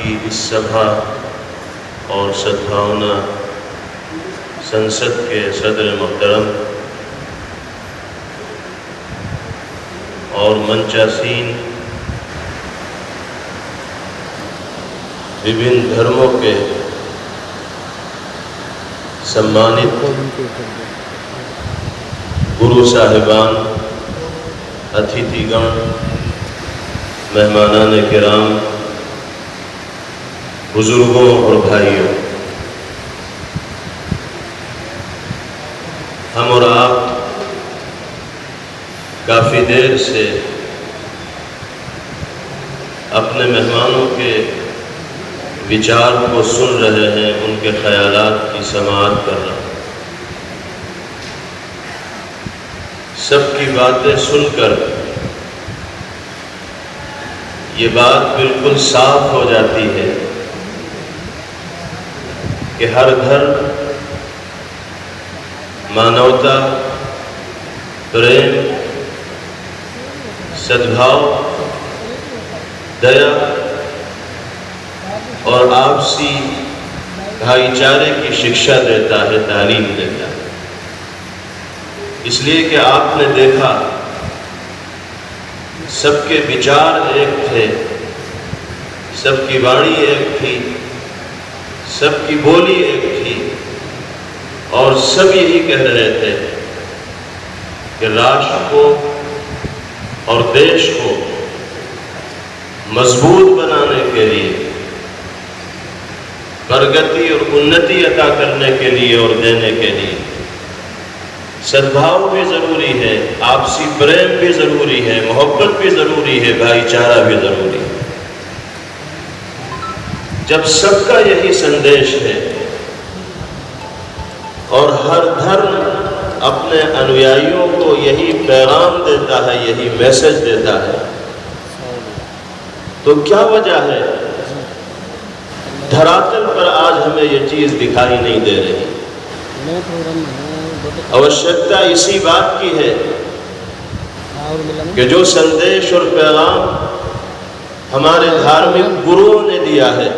کی اس سبھا اور سدبھاونا سنسد کے صدر محترم اور منچاسین विभिन्न धर्मों के सम्मानित गुरु साहिबान, अतिथिगण, मेहमानान किराम, बुजुर्गों और भाइयों, हम और आप काफ़ी देर से अपने मेहमानों के विचार को सुन रहे हैं, उनके ख्यालात की समाअत कर रहे हैं। सबकी बातें सुनकर ये बात बिल्कुल साफ हो जाती है कि हर धर्म मानवता, प्रेम, सद्भाव, दया और आपसी भाईचारे की शिक्षा देता है, तालीम देता है। इसलिए कि आपने देखा सबके विचार एक थे, सबकी वाणी एक थी, सबकी बोली एक थी और सब यही कह रहे थे कि राष्ट्र को और देश को मजबूत बनाने के लिए, प्रगति और उन्नति अता करने के लिए और देने के लिए सद्भाव भी ज़रूरी है, आपसी प्रेम भी ज़रूरी है, मोहब्बत भी ज़रूरी है, भाईचारा भी ज़रूरी है। जब सबका यही संदेश है और हर धर्म अपने अनुयायियों को यही पैगाम देता है, यही मैसेज देता है, तो क्या वजह है धरातल पर आज हमें ये चीज़ दिखाई नहीं दे रही? आवश्यकता इसी बात की है कि जो संदेश और पैगाम हमारे धार्मिक गुरुओं ने दिया है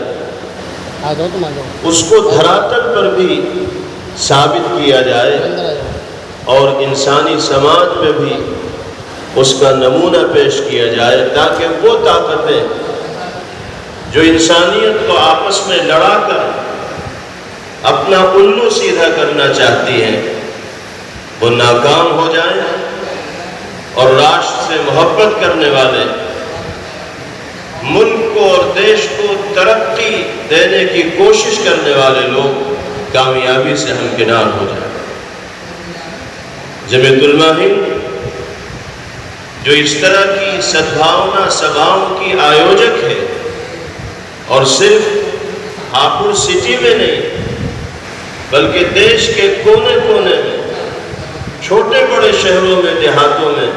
उसको धरातल पर भी साबित किया जाए और इंसानी समाज में भी उसका नमूना पेश किया जाए, ताकि वो ताकतें जो इंसानियत को आपस में लड़ाकर अपना उल्लू सीधा करना चाहती हैं वो नाकाम हो जाएं और राष्ट्र से मोहब्बत करने वाले, मुल्क को और देश को तरक्की देने की कोशिश करने वाले लोग कामयाबी से हमकिनार हो जाएं। जमीयत उलमा हिंद जो इस तरह की सद्भावना सभाओं की आयोजक है और सिर्फ हापुड़ सिटी में नहीं बल्कि देश के कोने कोने में, छोटे बड़े शहरों में, देहातों में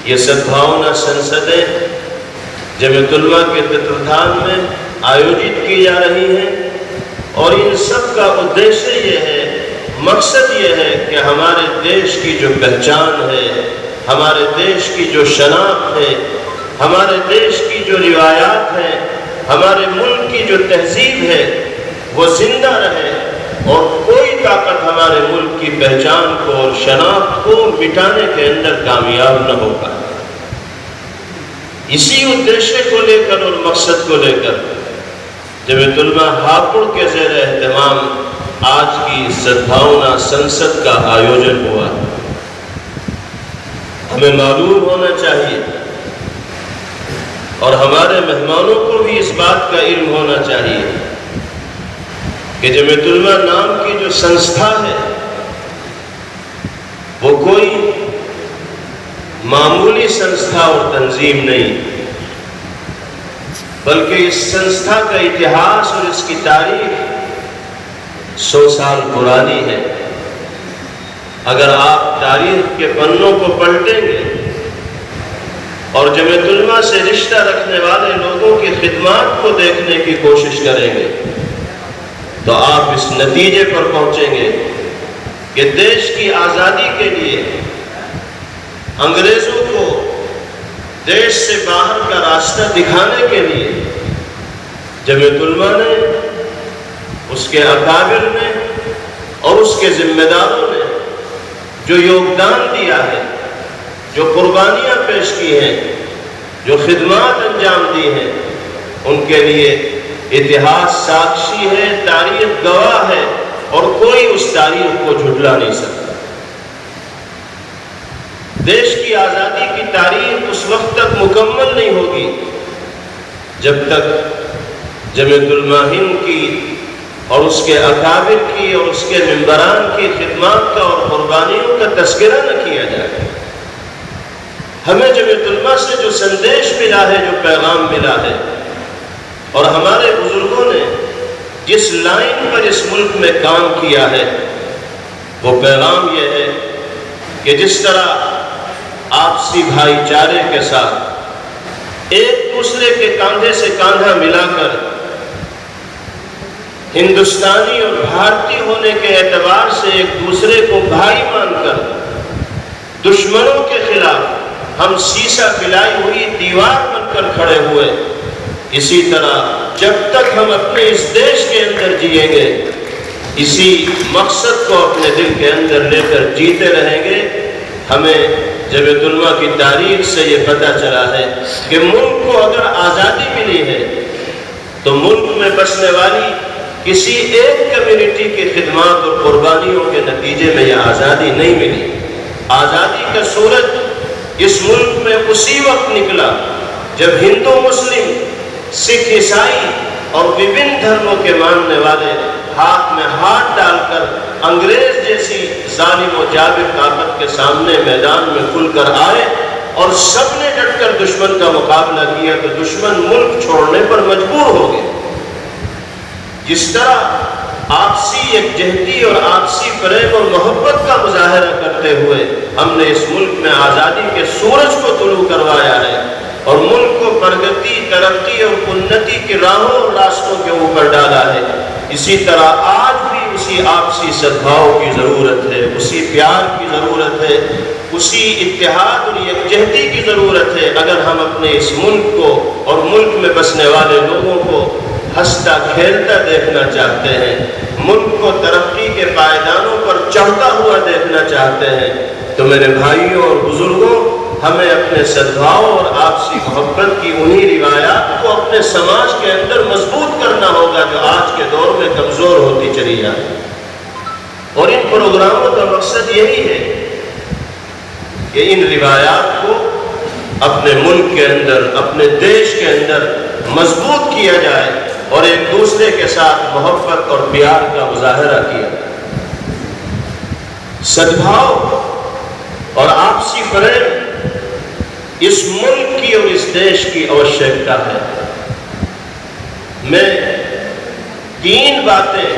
ये सद्भावना संसदें जमीयत उलमा के तत्वाधान में आयोजित की जा रही हैं और इन सब का उद्देश्य ये है, मकसद ये है कि हमारे देश की जो पहचान है, हमारे देश की जो शनाख्त है, हमारे देश की जो रिवायात है, हमारे मुल्क की जो तहजीब है वो जिंदा रहे और कोई ताकत हमारे मुल्क की पहचान को और शनाख्त को मिटाने के अंदर कामयाब न हो पाए। इसी उद्देश्य को लेकर और मकसद को लेकर जमीयत उलमा हापुड़ के ज़ेर एहतमाम आज की सद्भावना संसद का आयोजन हुआ। हमें मालूम होना चाहिए और हमारे मेहमानों को भी इस बात का इल्म होना चाहिए कि जमीयत उलमा नाम की जो संस्था है वो कोई मामूली संस्था और तंजीम नहीं, बल्कि इस संस्था का इतिहास और इसकी तारीख 100 साल पुरानी है। अगर आप तारीख के पन्नों को पलटेंगे और जमीयत उलमा से रिश्ता रखने वाले लोगों की खिदमत को देखने की कोशिश करेंगे तो आप इस नतीजे पर पहुंचेंगे कि देश की आज़ादी के लिए अंग्रेजों को देश से बाहर का रास्ता दिखाने के लिए جمعیت علماء نے، اس کے اکابر نے اور اس کے ذمہ داروں نے جو یوگدان دیا ہے، جو قربانیاں پیش کی ہیں، جو خدمات انجام دی ہیں، ان کے لیے اتہاس ساکشی ہے، تاریخ گواہ ہے، اور کوئی اس تاریخ کو جھٹلا نہیں سکتا۔ دیش کی آزادی کی تاریخ اس وقت تک مکمل نہیں ہوگی جب تک جمعیت علماء ہند کی اور اس کے اکابر کی اور اس کے ممبران کی خدمات کا اور قربانیوں کا تذکرہ نہ کیا جائے۔ ہمیں جمعیت علماء سے جو سندیش ملا ہے، جو پیغام ملا ہے، اور ہمارے بزرگوں نے جس لائن پر اس ملک میں کام کیا ہے، وہ پیغام یہ ہے کہ جس طرح آپسی بھائی چارے کے ساتھ ایک دوسرے کے کاندھے سے کاندھا ملا کر ہندوستانی اور بھارتی ہونے کے اعتبار سے ایک دوسرے کو بھائی مان کر دشمنوں کے خلاف ہم سیسا پلائی ہوئی دیوار بن کر کھڑے ہوئے، اسی طرح جب تک ہم اپنے اس دیش کے اندر جیئیں گے، اسی مقصد کو اپنے دل کے اندر لے کر جیتے رہیں گے۔ ہمیں جمعیت علماء کی تاریخ سے یہ پتہ چلا ہے کہ ملک کو اگر آزادی ملی ہے تو ملک میں بسنے والی کسی ایک کمیونٹی کی خدمات اور قربانیوں کے نتیجے میں یہ آزادی نہیں ملی۔ آزادی کا سورج اس ملک میں اسی وقت نکلا جب ہندو، مسلم، سکھ، عیسائی اور وبھن دھرموں کے ماننے والے ہاتھ میں ہاتھ ڈال کر انگریز جیسی ظالم و جابر طاقت کے سامنے میدان میں کھل کر آئے اور سب نے ڈٹ کر دشمن کا مقابلہ کیا تو دشمن ملک چھوڑنے پر مجبور ہو گئے۔ جس طرح آپسی یکجہتی اور آپسی فریب اور محبت کا مظاہرہ کرتے ہوئے ہم نے اس ملک میں آزادی کے سورج کو طلوع کروایا ہے اور ملک کو پرگتی، ترقی اور انتی کی راہوں اور راستوں کے اوپر ڈالا ہے، اسی طرح آج بھی اسی آپسی سدبھاؤ کی ضرورت ہے، اسی پیار کی ضرورت ہے، اسی اتحاد اور یکجہتی کی ضرورت ہے اگر ہم اپنے اس ملک کو اور ملک میں بسنے والے لوگوں کو ہنستا کھیلتا دیکھنا چاہتے ہیں، ملک کو ترقی کے پائیدانوں پر چڑھتا ہوا دیکھنا چاہتے ہیں۔ تو میرے بھائیوں اور بزرگوں، ہمیں اپنے سدبھاؤ اور آپسی محبت کی انہی روایات کو اپنے سماج کے اندر مضبوط کرنا ہوگا جو آج کے دور میں کمزور ہوتی چلی جائے۔ اور ان پروگراموں کا مقصد یہی ہے کہ ان روایات کو اپنے ملک کے اندر، اپنے دیش کے اندر مضبوط کیا جائے اور ایک دوسرے کے ساتھ محبت اور پیار کا مظاہرہ کیا جائے۔ سدبھاؤ اور آپسی فریب اس ملک کی اور اس دیش کی آوشیکتا ہے۔ میں 3 باتیں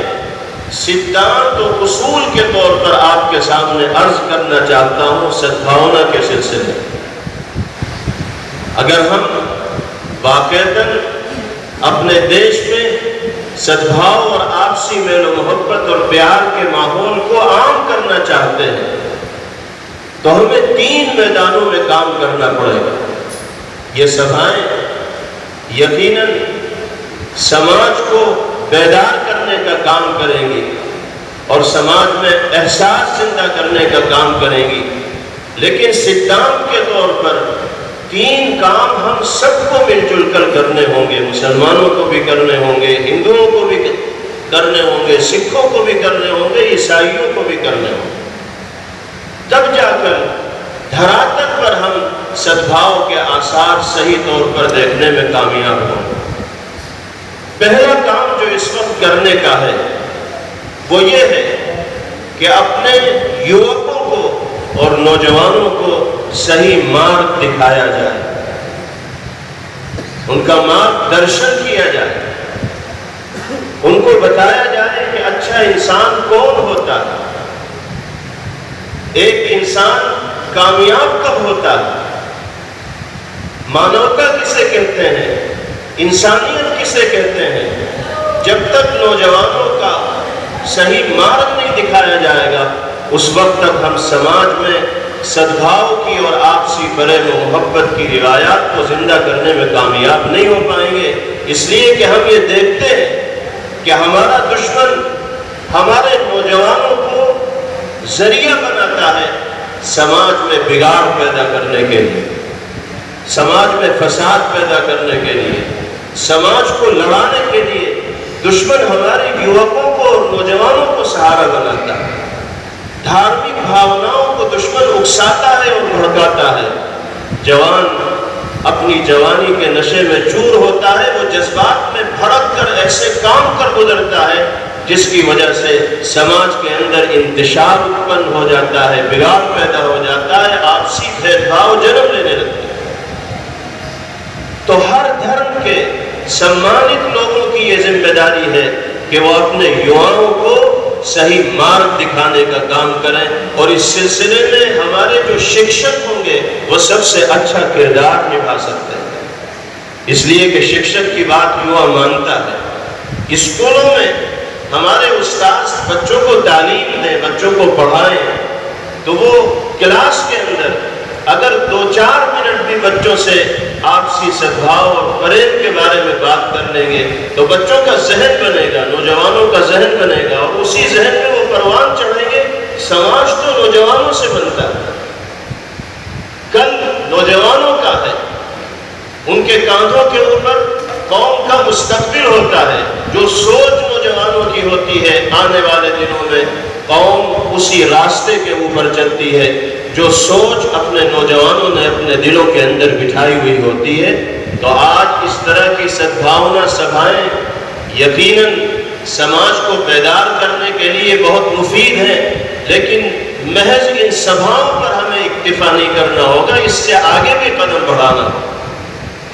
سدھانت و اصول کے طور پر آپ کے سامنے عرض کرنا چاہتا ہوں سدبھاونا کے سلسلے۔ اگر ہم واقعتاً اپنے دیش میں سدبھاؤ اور آپسی میل و محبت اور پیار کے ماحول کو عام کرنا چاہتے ہیں تو ہمیں 3 میدانوں میں کام کرنا پڑے گا۔ یہ سبھائیں یقیناً سماج کو بیدار کرنے کا کام کریں گی اور سماج میں احساس زندہ کرنے کا کام کریں گی، لیکن سدھانت کے طور پر 3 کام ہم سب کو مل جل کر کرنے ہوں گے، مسلمانوں کو بھی کرنے ہوں گے، ہندوؤں کو بھی کرنے ہوں گے، سکھوں کو بھی کرنے ہوں گے، عیسائیوں کو بھی کرنے ہوں گے، تب جا کر دھراتل پر ہم سدبھاؤ کے آثار صحیح طور پر دیکھنے میں کامیاب ہوں۔ پہلا کام جو اس وقت کرنے کا ہے وہ یہ ہے کہ اپنے یوکوں کو اور نوجوانوں کو صحیح مارگ دکھایا جائے، ان کا مارگ درشن کیا جائے، ان کو بتایا جائے کہ اچھا انسان کون ہوتا ہے، ایک انسان کامیاب کب ہوتا ہے، مانوتا کسے کہتے ہیں، انسانیت کسے کہتے ہیں۔ جب تک نوجوانوں کا صحیح مارگ نہیں دکھایا جائے گا اس وقت تک ہم سماج میں सद्भाव की और आपसी प्रेम और मोहब्बत की रिवायात को जिंदा करने में कामयाब नहीं हो पाएंगे। इसलिए कि हम ये देखते हैं कि हमारा दुश्मन हमारे नौजवानों को जरिया बनाता है समाज में बिगाड़ पैदा करने के लिए, समाज में फसाद पैदा करने के लिए, समाज को लड़ाने के लिए। दुश्मन हमारे युवकों को और नौजवानों को सहारा बनाता है, धार्मिक भावनाओं को दुश्मन उकसाता है और भड़काता है। जवान अपनी जवानी के नशे में चूर होता है, वो जज्बात में भड़क कर ऐसे काम कर गुजरता है जिसकी वजह से समाज के अंदर इंतशार उत्पन्न हो जाता है, बिगाड़ पैदा हो जाता है, आपसी भेदभाव जन्म लेने लगते हैं। तो हर धर्म के सम्मानित लोगों की ये जिम्मेदारी है कि वो अपने युवाओं को सही मार्ग दिखाने का काम करें, और इस सिलसिले में हमारे जो शिक्षक होंगे वो सबसे अच्छा किरदार निभा सकते हैं। इसलिए कि शिक्षक की बात युवा मानता है। स्कूलों में हमारे उस्ताद बच्चों को तालीम दें, बच्चों को पढ़ाएं, तो वो क्लास के अंदर अगर 2-4 मिनट भी बच्चों से आपसी सद्भाव और प्रेम के बारे में बात कर लेंगे तो बच्चों का जहन बनेगा, नौजवानों का जहन बनेगा, और उसी जहन में वो परवान चढ़ेंगे। समाज तो नौजवानों से बनता है, कल नौजवानों का है, उनके कांधों के ऊपर कौम का मुस्तकबिल होता है। जो सोच नौजवानों की होती है, आने वाले दिनों में कौम उसी रास्ते के ऊपर चलती है। जो सोच अपने नौजवानों ने अपने दिलों के अंदर बिठाई हुई होती है। तो आज इस तरह की सद्भावना सभाएं यकीनन समाज को बेदार करने के लिए बहुत मुफीद है, लेकिन महज इन सभाओं पर हमें इक्तिफा नहीं करना होगा, इससे आगे भी कदम बढ़ाना,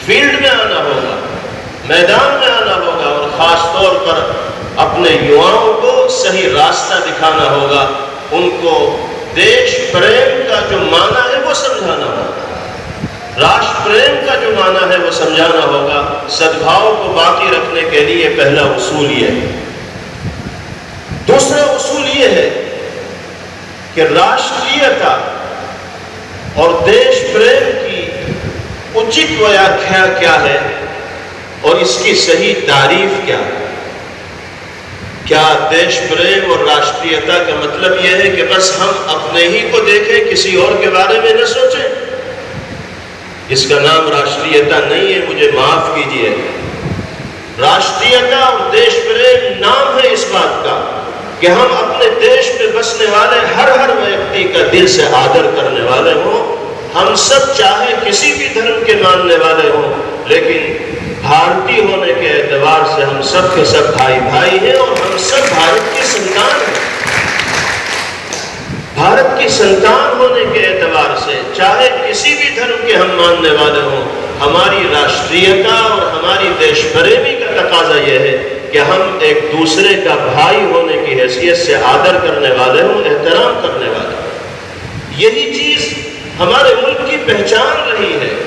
फील्ड में आना होगा, मैदान में आना होगा, और खास तौर पर अपने युवाओं को सही रास्ता दिखाना होगा। उनको देश प्रेम का जो माना है वो समझाना होगा, राष्ट्र प्रेम का जो माना है वो समझाना होगा। सद्भाव को बाकी रखने के लिए पहला उसूल ये है। दूसरा उसूल ये है कि राष्ट्रीयता और देश प्रेम की उचित व्याख्या क्या है और इसकी सही तारीफ क्या है। क्या देश प्रेम और राष्ट्रीयता का मतलब यह है कि बस हम अपने ही को देखें, किसी और के बारे में न सोचें? इसका नाम राष्ट्रीयता नहीं है, मुझे माफ कीजिए। राष्ट्रीयता और देश प्रेम नाम है इस बात का कि हम अपने देश में बसने वाले हर व्यक्ति का दिल से आदर करने वाले हों। हम सब चाहे किसी भी धर्म के मानने वाले हों, लेकिन भारतीय होने के एतबार से हम सब के सब भाई भाई हैं और हम सब भारत की संतान हैं। भारत की संतान होने के एतबार से चाहे किसी भी धर्म के हम मानने वाले हों, हमारी राष्ट्रीयता और हमारी देश प्रेमी का तकाजा यह है कि हम एक दूसरे का भाई होने की हैसियत से आदर करने वाले हों, एहतराम करने वाले हों। यही चीज हमारे मुल्क की पहचान रही है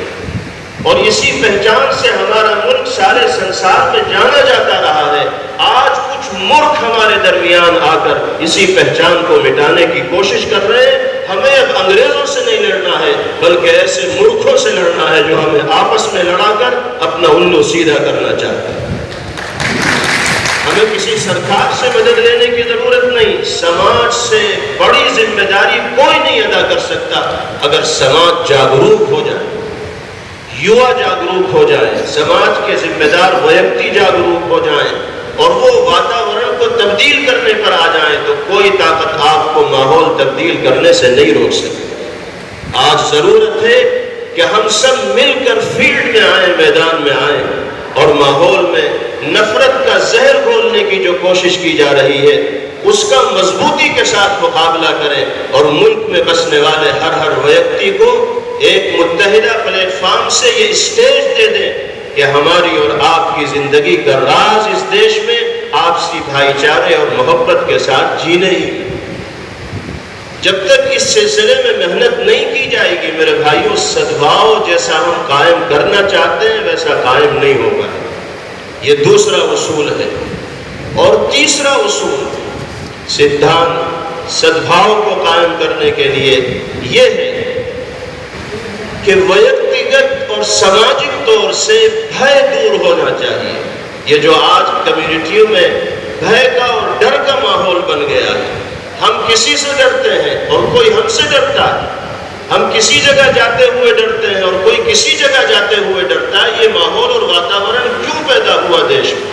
और इसी पहचान से हमारा मुल्क सारे संसार में जाना जाता रहा है। आज कुछ मूर्ख हमारे दरमियान आकर इसी पहचान को मिटाने की कोशिश कर रहे हैं। हमें अब अंग्रेजों से नहीं लड़ना है, बल्कि ऐसे मूर्खों से लड़ना है जो हमें आपस में लड़ाकर अपना उल्लू सीधा करना चाहते हैं। हमें किसी सरकार से मदद लेने की जरूरत नहीं। समाज से बड़ी जिम्मेदारी कोई नहीं अदा कर सकता अगर समाज जागरूक हो जाए, युवा जागरूक हो जाए, समाज के जिम्मेदार व्यक्ति जागरूक हो जाएं और वो वातावरण को तब्दील करने पर आ जाएं, तो कोई ताकत आपको माहौल तब्दील करने से नहीं रोक सकती। आज जरूरत है कि हम सब मिलकर फील्ड में आए, मैदान में आए और माहौल में नफरत का जहर घोलने की जो कोशिश की जा रही है उसका मजबूती के साथ मुकाबला करें और मुल्क में बसने वाले हर व्यक्ति को एक मुत्तहिदा प्लेटफॉर्म से ये स्टेज दे दें कि हमारी और आपकी जिंदगी का राज इस देश में आपसी भाईचारे और मोहब्बत के साथ जीने ही। जब तक इस सिलसिले में मेहनत नहीं की जाएगी मेरे भाइयों, सद्भाव जैसा हम कायम करना चाहते हैं वैसा कायम नहीं होगा। ये दूसरा उसूल है। और तीसरा उसूल सिद्धांत सद्भाव को कायम करने के लिए ये है کہ ویکتیگت اور سماجک طور سے بھے دور ہونا چاہیے۔ یہ جو آج کمیونٹیوں میں بھے کا اور ڈر کا ماحول بن گیا ہے، ہم کسی سے ڈرتے ہیں اور کوئی ہم سے ڈرتا ہے، ہم کسی جگہ جاتے ہوئے ڈرتے ہیں اور کوئی کسی جگہ جاتے ہوئے ڈرتا ہے۔ یہ ماحول اور واتاورن کیوں پیدا ہوا دیش میں؟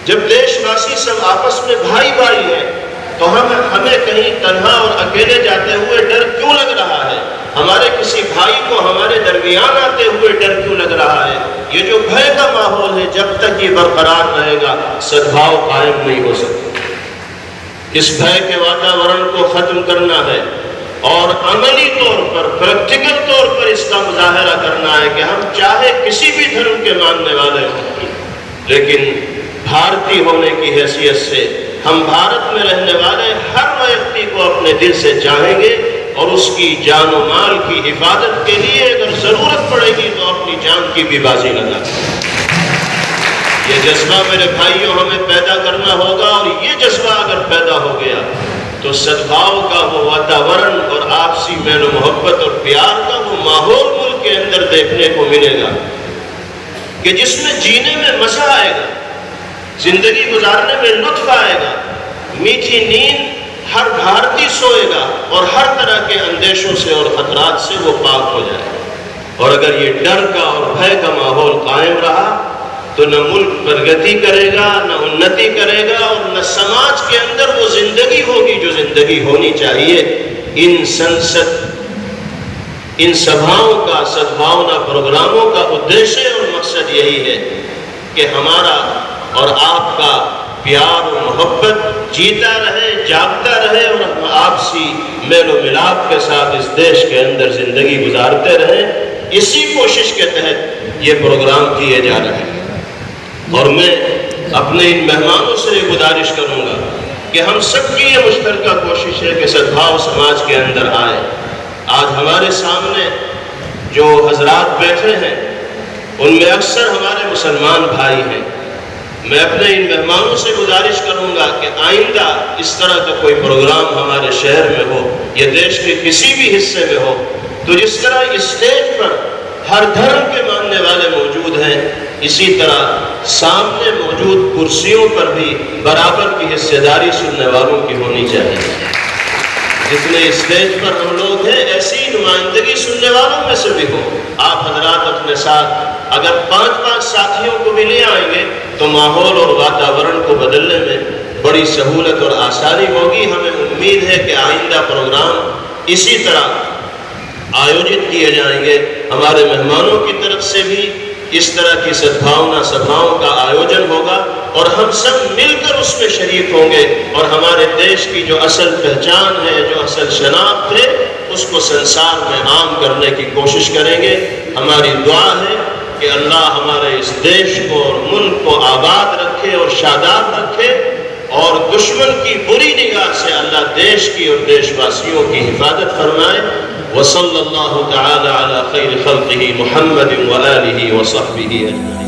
جب دیش واسی سب آپس میں بھائی بھائی ہیں تو ہمیں کہیں تنہا اور اکیلے جاتے ہوئے ڈر کیوں لگ رہا ہے؟ ہمارے کسی بھائی کو ہمارے درمیان آتے ہوئے ڈر کیوں لگ رہا ہے؟ یہ جو بھے کا ماحول ہے، جب تک یہ برقرار رہے گا سدبھاؤ قائم نہیں ہو سکتا۔ اس بھے کے واتاورن کو ختم کرنا ہے اور عملی طور پر، پریکٹیکل طور پر اس کا مظاہرہ کرنا ہے کہ ہم چاہے کسی بھی دھرم کے ماننے والے ہوں، لیکن بھارتی ہونے کی حیثیت سے ہم بھارت میں رہنے والے ہر ویکتی کو اپنے دل سے چاہیں گے اور اس کی جان و مال کی حفاظت کے لیے اگر ضرورت پڑے گی تو اپنی جان کی بھی بازی لگا۔ یہ جذبہ میرے بھائیوں ہمیں پیدا کرنا ہوگا، اور یہ جذبہ اگر پیدا ہو گیا تو سدبھاؤ کا وہ واتاورن اور آپسی میل و محبت اور پیار کا وہ ماحول ملک کے اندر دیکھنے کو ملے گا کہ جس میں جینے میں مزہ آئے گا، زندگی گزارنے میں لطف آئے گا، میٹھی نیند ہر بھارتی سوئے گا اور ہر طرح کے اندیشوں سے اور خطرات سے وہ پاک ہو جائے گا۔ اور اگر یہ ڈر کا اور بھے کا ماحول قائم رہا تو نہ ملک پرگتی کرے گا، نہ انتی کرے گا، اور نہ سماج کے اندر وہ زندگی ہوگی جو زندگی ہونی چاہیے۔ ان سبھاؤں کا، سدبھاونا پروگراموں کا ادیشیہ اور مقصد یہی ہے کہ ہمارا اور آپ کا پیار و محبت جیتا رہے، جاگتا رہے، اور ہم آپسی میل و ملاپ کے ساتھ اس دیش کے اندر زندگی گزارتے رہیں۔ اسی کوشش کے تحت یہ پروگرام کیے جا رہے ہیں، اور میں اپنے ان مہمانوں سے گزارش کروں گا کہ ہم سب کی یہ مشترکہ کوشش ہے کہ سدبھاؤ سماج کے اندر آئے۔ آج ہمارے سامنے جو حضرات بیٹھے ہیں ان میں اکثر ہمارے مسلمان بھائی ہیں۔ میں اپنے ان مہمانوں سے گزارش کروں گا کہ آئندہ اس طرح کا کوئی پروگرام ہمارے شہر میں ہو، یا دیش کے کسی بھی حصے میں ہو، تو جس طرح اسٹیج پر ہر دھرم کے ماننے والے موجود ہیں، اسی طرح سامنے موجود کرسیوں پر بھی برابر کی حصہ داری سننے والوں کی ہونی چاہیے۔ جتنے اسٹیج پر ہم لوگ ہیں، ایسی نمائندگی سننے والوں میں سے بھی ہو۔ آپ حضرات اپنے ساتھ اگر 5 ساتھیوں کو بھی لے آئیں گے تو ماحول اور واتاورن کو بدلنے میں بڑی سہولت اور آسانی ہوگی۔ ہمیں امید ہے کہ آئندہ پروگرام اسی طرح آیوجت کیے جائیں گے۔ ہمارے مہمانوں کی طرف سے بھی اس طرح کی سدبھاونا سبھاؤں کا آیوجن ہوگا، اور ہم سب مل کر اس میں شریک ہوں گے، اور ہمارے دیش کی جو اصل پہچان ہے، جو اصل شناخت ہے، اس کو سنسار میں عام کرنے کی کوشش کریں گے۔ ہماری دعا ہے کہ اللہ ہمارے اس دیش کو اور ملک کو آباد رکھے اور شاداب رکھے، اور دشمن کی بری نگاہ سے اللہ دیش کی اور دیش واسیوں کی حفاظت فرمائے۔ وصلی اللہ تعالی علی خیر خلقہ محمد وآلہ وصحبہ اجمعین۔